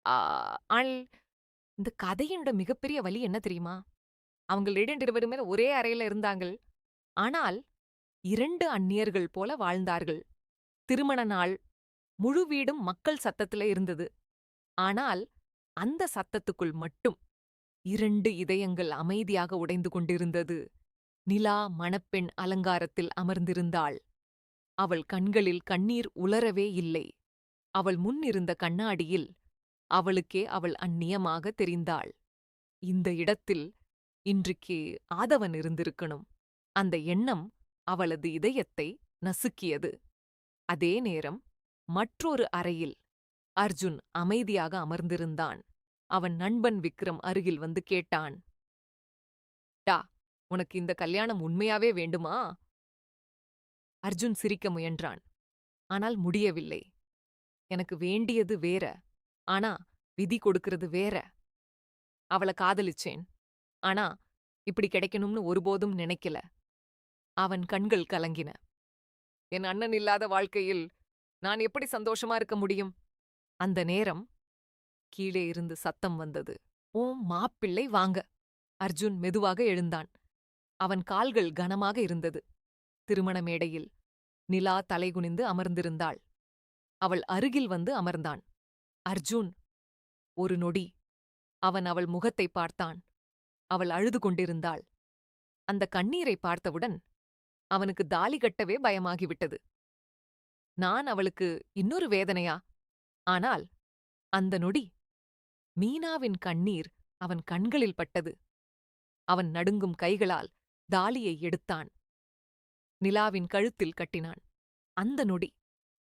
ஆ all இந்த கதையோட மிகப்பெரிய வலி என்ன தெரியுமா? அவங்கள் 2 இருவருமே ஒரே அறையில இருந்தாங்கள். ஆனால் 2 அந்நியர்கள் போல வாழ்ந்தார்கள். திருமண நாள், முழு வீடும் மக்கள் சத்தத்தில இருந்தது. ஆனால் அந்த சத்தத்துக்குள் மட்டும் 2 இதயங்கள் அமைதியாக உடைந்து கொண்டிருந்தது. நிலா மணப்பெண் அலங்காரத்தில் அமர்ந்திருந்தாள். அவள் கண்களில் கண்ணீர் உலரவே இல்லை. அவள் முன் இருந்த கண்ணாடியில் அவளுக்கே அவள் அந்நியமாக தெரிந்தாள். இந்த இடத்தில் இன்றைக்கு ஆதவன் இருந்திருக்கணும். அந்த எண்ணம் அவளது இதயத்தை நசுக்கியது. அதே நேரம் மற்றொரு அறையில் அர்ஜுன் அமைதியாக அமர்ந்திருந்தான். அவன் நண்பன் விக்ரம் அருகில் வந்து கேட்டான். டா, உனக்கு இந்த கல்யாணம் உண்மையாவே வேண்டுமா? அர்ஜுன் சிரிக்க முயன்றான். ஆனால் முடியவில்லை. எனக்கு வேண்டியது வேற. ஆனா விதி கொடுக்கிறது வேற. அவள காதலிச்சேன். ஆனா இப்படி கிடைக்கணும்னு ஒருபோதும் நினைக்கல. அவன் கண்கள் கலங்கின. என் அண்ணன் இல்லாத வாழ்க்கையில் நான் எப்படி சந்தோஷமா இருக்க முடியும்? அந்த நேரம் கீழே இருந்து சத்தம் வந்தது. ஓம் மாப்பிள்ளை வாங்க. அர்ஜுன் மெதுவாக எழுந்தான். அவன் கால்கள் கனமாக இருந்தது. திருமண மேடையில் நிலா தலைகுனிந்து அமர்ந்திருந்தாள். அவள் அருகில் வந்து அமர்ந்தான். அர்ஜுன். ஒரு நொடி அவன் அவள் முகத்தை பார்த்தான். அவள் அழுது கொண்டிருந்தாள். அந்த கண்ணீரை பார்த்தவுடன் அவனுக்கு தாலி கட்டவே பயமாகிவிட்டது. நான் அவளுக்கு இன்னொரு வேதனையா? ஆனால் அந்த நொடி மீனாவின் கண்ணீர் அவன் கண்களில் பட்டது. அவன் நடுங்கும் கைகளால் தாலியை எடுத்தான். நிலாவின் கழுத்தில் கட்டினான். அந்த நொடி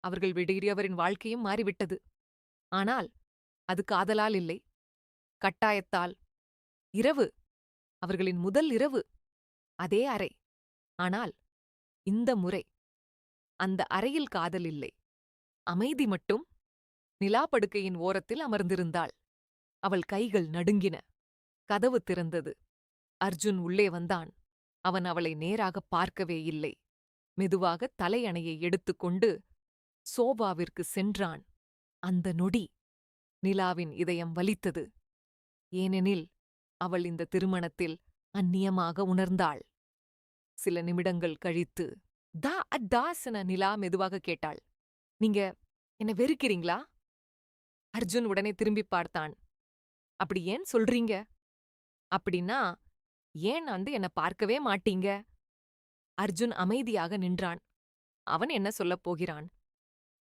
அவர்கள் விடியவரின் வாழ்க்கையும் மாறிவிட்டது. ஆனால் அது காதலால் இல்லை, கட்டாயத்தால். இரவு, அவர்களின் முதல் இரவு. அதே அறை. ஆனால் இந்த முறை அந்த அறையில் காதல் இல்லை, அமைதி மட்டும். நிலா படுக்கையின் ஓரத்தில் அமர்ந்திருந்தாள். அவள் கைகள் நடுங்கின. கதவு திறந்தது. அர்ஜுன் உள்ளே வந்தான். அவன் அவளை நேராக பார்க்கவே இல்லை. மெதுவாக தலையணையை எடுத்துக்கொண்டு சோபாவிற்கு சென்றான். அந்த நொடி நிலாவின் இதயம் வலித்தது. ஏனெனில் அவள் இந்த திருமணத்தில் அந்நியமாக உணர்ந்தாள். சில நிமிடங்கள் கழித்து தாஸ் என நிலா மெதுவாக கேட்டாள். நீங்க என்ன வெறுக்கிறீங்களா? அர்ஜுன் உடனே திரும்பி பார்த்தான். அப்படி ஏன் சொல்றீங்க? அப்படின்னா ஏன் என்ன பார்க்கவே மாட்டீங்க? அர்ஜுன் அமைதியாக நின்றான். அவன் என்ன சொல்லப் போகிறான்?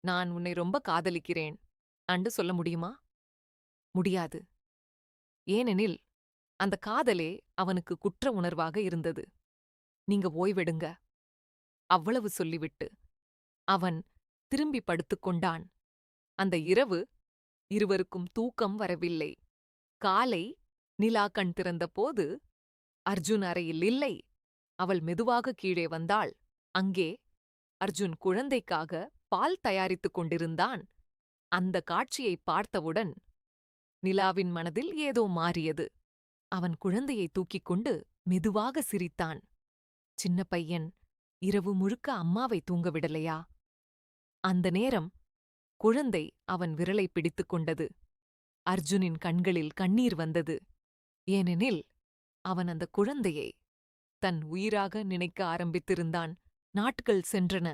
நான் உன்னை ரொம்ப காதலிக்கிறேன் அன்று சொல்ல முடியுமா? முடியாது. ஏனெனில் அந்த காதலே அவனுக்கு குற்ற உணர்வாக இருந்தது. நீங்க ஓய்வெடுங்க. அவ்வளவு சொல்லிவிட்டு அவன் திரும்பி படுத்துக்கொண்டான். அந்த இரவு இருவருக்கும் தூக்கம் வரவில்லை. காலை நிலா கண் திறந்தபோது அர்ஜுன் அறையில் இல்லை. அவள் மெதுவாக கீழே வந்தாள். அங்கே அர்ஜுன் குழந்தைக்காக பால் தயாரித்துக் கொண்டிருந்தான். அந்த காட்சியை பார்த்தவுடன் நிலாவின் மனதில் ஏதோ மாறியது. அவன் குழந்தையை தூக்கிக் கொண்டு மெதுவாக சிரித்தான். சின்ன பையன் இரவு முழுக்க அம்மாவை தூங்க விடலையா? அந்த நேரம் குழந்தை அவன் விரலை பிடித்துக் கொண்டது. அர்ஜுனின் கண்களில் கண்ணீர் வந்தது. ஏனெனில் அவன் அந்த குழந்தையை தன் உயிராக நினைக்க ஆரம்பித்திருந்தான். நாட்கள் சென்றன.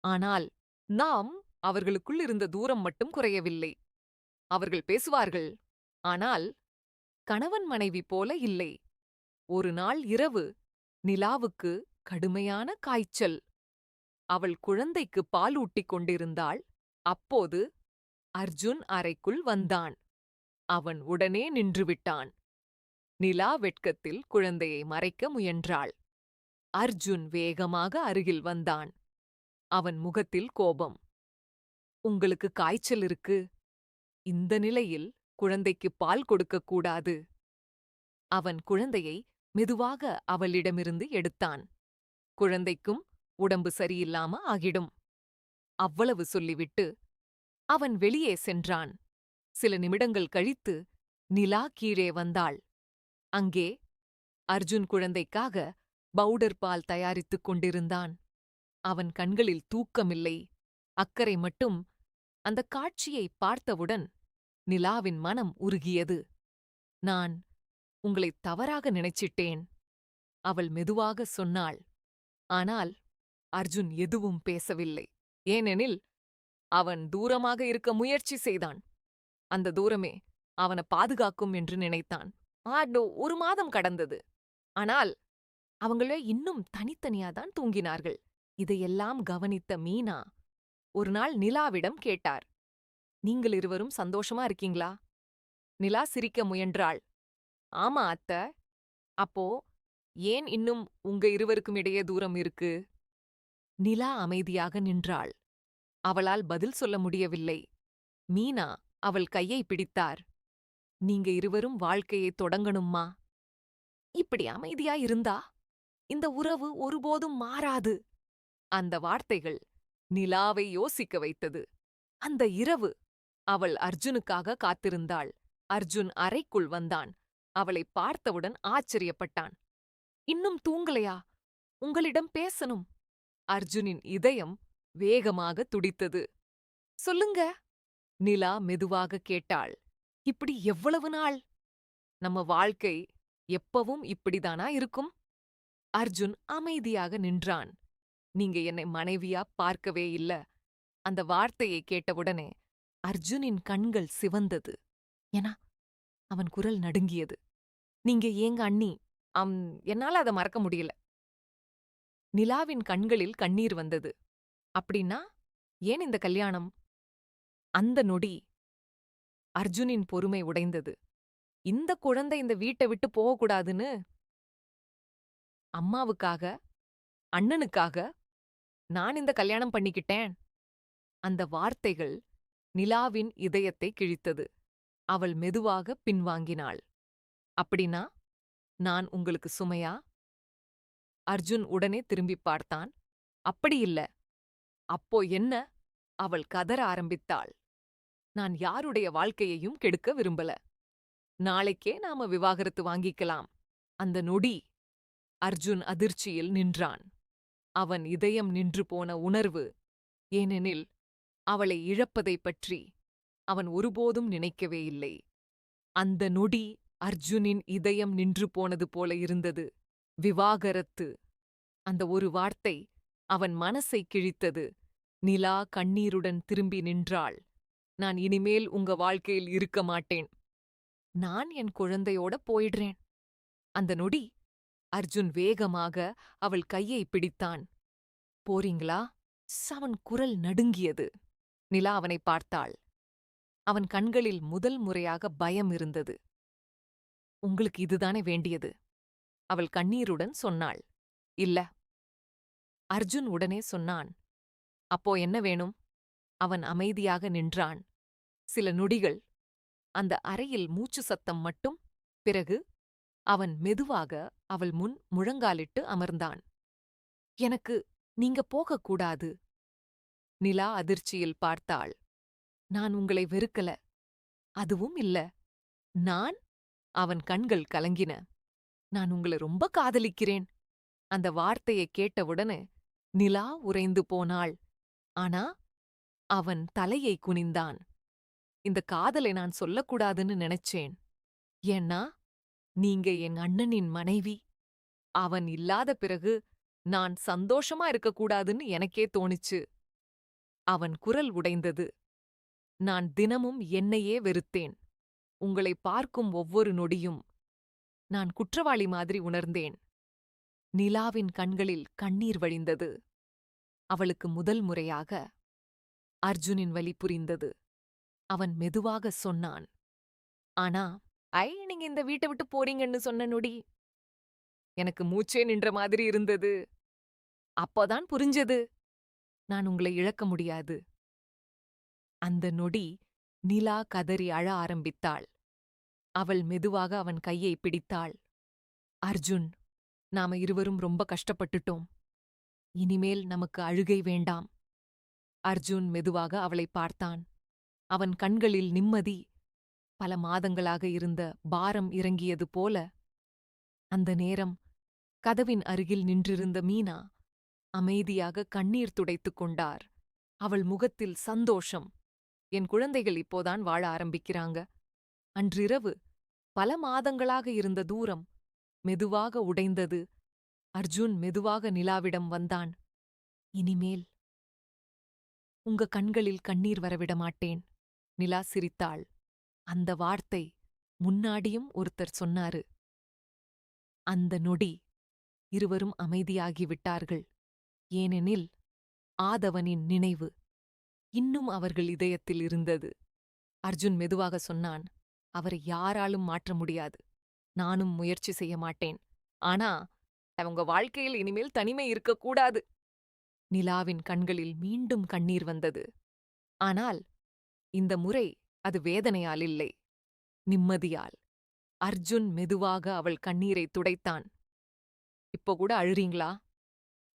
ஆனால் நாம் அவர்களுக்குள் இருந்த தூரம் மட்டும் குறையவில்லை. அவர்கள் பேசுவார்கள். ஆனால் கணவன் மனைவி போல இல்லை. ஒரு நாள் இரவு நிலாவுக்கு கடுமையான காய்ச்சல். அவள் குழந்தைக்கு பால் ஊட்டிக் கொண்டிருந்தாள். அப்போது அர்ஜுன் அறைக்குள் வந்தான். அவன் உடனே நின்றுவிட்டான். நிலா வெட்கத்தில் குழந்தையை மறைக்க முயன்றாள். அர்ஜுன் வேகமாக அருகில் வந்தான். அவன் முகத்தில் கோபம். உங்களுக்கு காய்ச்சல் இருக்கு. இந்த நிலையில் குழந்தைக்கு பால் கொடுக்கக்கூடாது. அவன் குழந்தையை மெதுவாக அவளிடமிருந்து எடுத்தான். குழந்தைக்கும் உடம்பு சரியில்லாம ஆகிடும். அவ்வளவு சொல்லிவிட்டு அவன் வெளியே சென்றான். சில நிமிடங்கள் கழித்து நிலா கீழே வந்தாள். அங்கே அர்ஜுன் குழந்தைக்காக பவுடர் பால் தயாரித்துக் கொண்டிருந்தான். அவன் கண்களில் தூக்கமில்லை, அக்கறை மட்டும். அந்த காட்சியை பார்த்தவுடன் நிலாவின் மனம் உருகியது. நான் உங்களைத் தவறாக நினைச்சிட்டேன், அவள் மெதுவாக சொன்னாள். ஆனால் அர்ஜுன் எதுவும் பேசவில்லை. ஏனெனில் அவன் தூரமாக இருக்க முயற்சி செய்தான். அந்த தூரமே அவனை பாதுகாக்கும் என்று நினைத்தான். ஒரு மாதம் கடந்தது. ஆனால் அவங்களே இன்னும் தனித்தனியாதான் தூங்கினார்கள். இதையெல்லாம் கவனித்த மீனா ஒரு நாள் நிலாவிடம் கேட்டார், நீங்கள் இருவரும் சந்தோஷமா இருக்கீங்களா? நிலா சிரிக்க முயன்றாள். ஆமா அத்த. அப்போ ஏன் இன்னும் உங்க இருவருக்கும் இடையே தூரம் இருக்கு? நிலா அமைதியாக நின்றாள். அவளால் பதில் சொல்ல முடியவில்லை. மீனா அவள் கையை பிடித்தார். நீங்க இருவரும் வாழ்க்கையை தொடங்கணும்மா. இப்படி அமைதியா இருந்தா இந்த உறவு ஒருபோதும் மாறாது. அந்த வார்த்தைகள் நிலாவை யோசிக்க வைத்தது. அந்த இரவு அவள் அர்ஜுனுக்காக காத்திருந்தாள். அர்ஜுன் அறைக்குள் வந்தான். அவளை பார்த்தவுடன் ஆச்சரியப்பட்டான். இன்னும் தூங்கலையா? உங்களிடம் பேசணும். அர்ஜுனின் இதயம் வேகமாக துடித்தது. சொல்லுங்க. நிலா மெதுவாக கேட்டாள். இப்படி எவ்வளவு நாள்? நம்ம வாழ்க்கை எப்பவும் இப்படிதானா இருக்கும்? அர்ஜுன் அமைதியாக நின்றான். நீங்க என்னை மனைவியா பார்க்கவே இல்ல. அந்த வார்த்தையை கேட்டவுடனே அர்ஜுனின் கண்கள் சிவந்தது. ஏனா அவன் குரல் நடுங்கியது. நீங்க ஏங்க அண்ணி? என்னால அத மறக்க முடியல. நிலாவின் கண்களில் கண்ணீர் வந்தது. அப்படின்னா ஏன் இந்த கல்யாணம்? அந்த நொடி அர்ஜுனின் பொறுமை உடைந்தது. இந்த குழந்தை இந்த வீட்டை விட்டு போகக்கூடாதுன்னு அம்மாவுக்காக, அண்ணனுக்காக நான் இந்த கல்யாணம் பண்ணிக்கிட்டேன். அந்த வார்த்தைகள் நிலாவின் இதயத்தை கிழித்தது. அவள் மெதுவாக பின்வாங்கினாள். அப்படின்னா நான் உங்களுக்கு சுமையா? அர்ஜுன் உடனே திரும்பிப் பார்த்தான். அப்படியில்ல. அப்போ என்ன? அவள் கதற ஆரம்பித்தாள். நான் யாருடைய வாழ்க்கையையும் கெடுக்க விரும்பல. நாளைக்கே நாம விவாகரத்து வாங்கிக்கலாம். அந்த நொடி அர்ஜுன் அதிர்ச்சியில் நின்றான். அவன் இதயம் நின்று போன உணர்வு. ஏனெனில் அவளை இழப்பதைப் பற்றி அவன் ஒருபோதும் நினைக்கவே இல்லை. அந்த நொடி அர்ஜுனின் இதயம் நின்று போனது போல இருந்தது. விவாகரத்து. அந்த ஒரு வார்த்தை அவன் மனசை கிழித்தது. நிலா கண்ணீருடன் திரும்பி நின்றாள். நான் இனிமேல் உங்க வாழ்க்கையில் இருக்க மாட்டேன். நான் என் குழந்தையோட போயிடுறேன். அந்த நொடி அர்ஜுன் வேகமாக அவள் கையை பிடித்தான். போறீங்களா? அவன் குரல் நடுங்கியது. நிலா அவனை பார்த்தாள். அவன் கண்களில் முதல் முறையாக பயம் இருந்தது. உங்களுக்கு இதுதானே வேண்டியது? அவள் கண்ணீருடன் சொன்னாள். இல்ல. அர்ஜுன் உடனே சொன்னான். அப்போ என்ன வேணும்? அவன் அமைதியாக நின்றான். சில நொடிகள். அந்த அறையில் மூச்சு சத்தம் மட்டும். பிறகு அவன் மெதுவாக அவள் முன் முழங்காலிட்டு அமர்ந்தான். எனக்கு நீங்க போகக்கூடாது. நிலா அதிர்ச்சியில் பார்த்தாள். நான் உங்களை வெறுக்கல. அதுவும் இல்ல. நான்? அவன் கண்கள் கலங்கின. நான் உங்களை ரொம்ப காதலிக்கிறேன். அந்த வார்த்தையை கேட்டவுடனே நிலா உறைந்து போனாள். ஆனா அவன் தலையை குனிந்தான். இந்த காதலை நான் சொல்லக்கூடாதுன்னு நினைச்சேன். ஏன்னா நீங்க என் அண்ணனின் மனைவி. அவன் இல்லாத பிறகு நான் சந்தோஷமா இருக்கக்கூடாதுன்னு எனக்கே தோணிச்சு. அவன் குரல் உடைந்தது. நான் தினமும் என்னையே வெறுத்தேன். உங்களை பார்க்கும் ஒவ்வொரு நொடியும் நான் குற்றவாளி மாதிரி உணர்ந்தேன். நிலாவின் கண்களில் கண்ணீர் வழிந்தது. அவளுக்கு முதல் முறையாக அர்ஜுனின் வலி புரிந்தது. அவன் மெதுவாக சொன்னான். ஆனா நீங்க இந்த வீட்டை விட்டு போறீங்கன்னு சொன்ன நொடி எனக்கு மூச்சே நின்ற மாதிரி இருந்தது. அப்போதான் புரிஞ்சது, நான் உங்களை இழக்க முடியாது. அந்த நொடி நிலா கதறி அழ ஆரம்பித்தாள். அவள் மெதுவாக அவன் கையை பிடித்தாள். அர்ஜுன், நாம இருவரும் ரொம்ப கஷ்டப்பட்டுட்டோம். இனிமேல் நமக்கு அழுகை வேண்டாம். அர்ஜுன் மெதுவாக அவளை பார்த்தான். அவன் கண்களில் நிம்மதி. பல மாதங்களாக இருந்த பாரம் இறங்கியது போல. அந்த நேரம் கதவின் அருகில் நின்றிருந்த மீனா அமைதியாக கண்ணீர் துடைத்துக் கொண்டார். அவள் முகத்தில் சந்தோஷம். என் குழந்தைகள் இப்போதான் வாழ ஆரம்பிக்கிறாங்க. அன்றிரவு பல மாதங்களாக இருந்த தூரம் மெதுவாக உடைந்தது. அர்ஜுன் மெதுவாக நிலாவிடம் வந்தான். இனிமேல் உங்க கண்களில் கண்ணீர் வரவிட மாட்டேன். நிலா சிரித்தாள். அந்த வார்த்தை முன்னாடியும் ஒருத்தர் சொன்னாரு. அந்த நொடி இருவரும் அமைதியாகிவிட்டார்கள். ஏனெனில் ஆதவனின் நினைவு இன்னும் அவர்கள் இதயத்தில் இருந்தது. அர்ஜுன் மெதுவாக சொன்னான், அவரை யாராலும் மாற்ற முடியாது. நானும் முயற்சி செய்ய மாட்டேன். ஆனா அவங்க வாழ்க்கையில் இனிமேல் தனிமை இருக்கக்கூடாது. நிலாவின் கண்களில் மீண்டும் கண்ணீர் வந்தது. ஆனால் இந்த முறை அது வேதனையால் இல்லை, நிம்மதியால். அர்ஜுன் மெதுவாக அவள் கண்ணீரை துடைத்தான். இப்போ கூட அழுறீங்களா?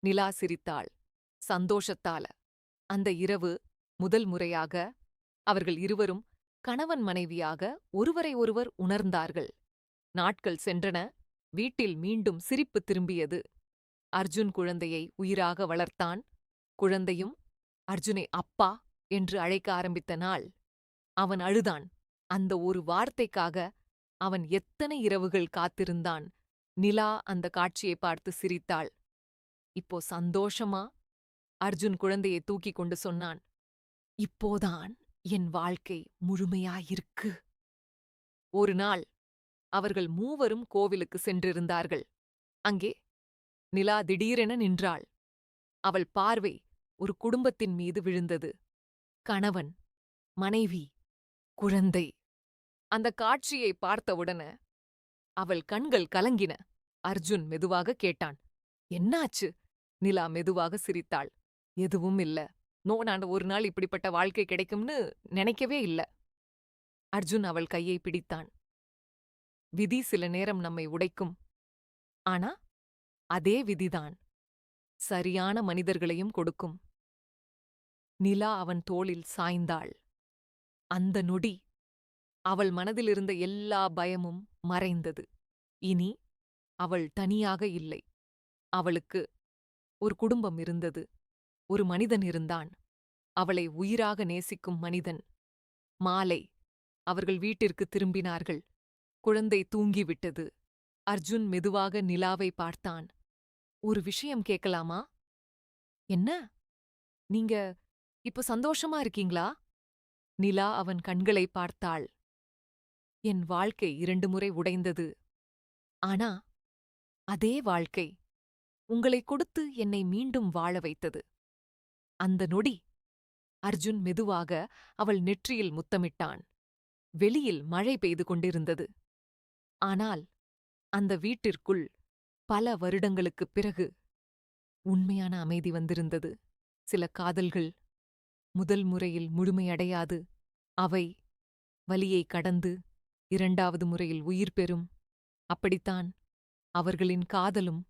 நிலா சிரித்தாள், சந்தோஷத்தால. அந்த இரவு முதல் முறையாக அவர்கள் இருவரும் கணவன் மனைவியாக ஒருவரை ஒருவர் உணர்ந்தார்கள். நாட்கள் சென்றன. வீட்டில் மீண்டும் சிரிப்பு திரும்பியது. அர்ஜுன் குழந்தையை உயிராக வளர்த்தான். குழந்தையும் அர்ஜுனை அப்பா என்று அழைக்க ஆரம்பித்த நாள் அவன் அழுதான். அந்த ஒரு வார்த்தைக்காக அவன் எத்தனை இரவுகள் காத்திருந்தான். நிலா அந்த காட்சியை பார்த்து சிரித்தாள். இப்போ சந்தோஷமா? அர்ஜுன் குழந்தையை தூக்கிக் கொண்டு சொன்னான். இப்போதான் என் வாழ்க்கை முழுமையாயிருக்கு. ஒரு நாள் அவர்கள் மூவரும் கோவிலுக்கு சென்றிருந்தார்கள். அங்கே நிலா திடீரென நின்றாள். அவள் பார்வை ஒரு குடும்பத்தின் மீது விழுந்தது. கணவன், மனைவி, குழந்தை. அந்த காட்சியை பார்த்தவுடன அவள் கண்கள் கலங்கின. அர்ஜுன் மெதுவாக கேட்டான், என்னாச்சு? நிலா மெதுவாக சிரித்தாள். எதுவும் இல்ல. நான் ஒரு நாள் இப்படிப்பட்ட வாழ்க்கை கிடைக்கும்னு நினைக்கவே இல்ல. அர்ஜுன் அவள் கையை பிடித்தான். விதி சில நேரம் நம்மை உடைக்கும். ஆனா அதே விதிதான் சரியான மனிதர்களையும் கொடுக்கும். நிலா அவன் தோளில் சாய்ந்தாள். அந்த நொடி அவள் மனதிலிருந்த எல்லா பயமும் மறைந்தது. இனி அவள் தனியாக இல்லை. அவளுக்கு ஒரு குடும்பம் இருந்தது. ஒரு மனிதன் இருந்தான். அவளை உயிராக நேசிக்கும் மனிதன். மாலை அவர்கள் வீட்டிற்கு திரும்பினார்கள். குழந்தை தூங்கிவிட்டது. அர்ஜுன் மெதுவாக நிலாவை பார்த்தான். ஒரு விஷயம் கேட்கலாமா? என்ன? நீங்க இப்ப சந்தோஷமா இருக்கீங்களா? நிலா அவன் கண்களை பார்த்தாள். என் வாழ்க்கை 2 முறை உடைந்தது. ஆனா அதே வாழ்க்கை உங்களை கொடுத்து என்னை மீண்டும் வாழ வைத்தது. அந்த நொடி. அர்ஜுன் மெதுவாக அவள் நெற்றியில் முத்தமிட்டான். வெளியில் மழை பெய்து கொண்டிருந்தது. ஆனால் அந்த வீட்டிற்குள் பல வருடங்களுக்குப் பிறகு உண்மையான அமைதி வந்திருந்தது. சில காதல்கள் முதல் முறையில் முழுமையடையாது. அவை வலியை கடந்து 2வது முறையில் உயிர் பெறும். அப்படித்தான் அவர்களின் காதலும்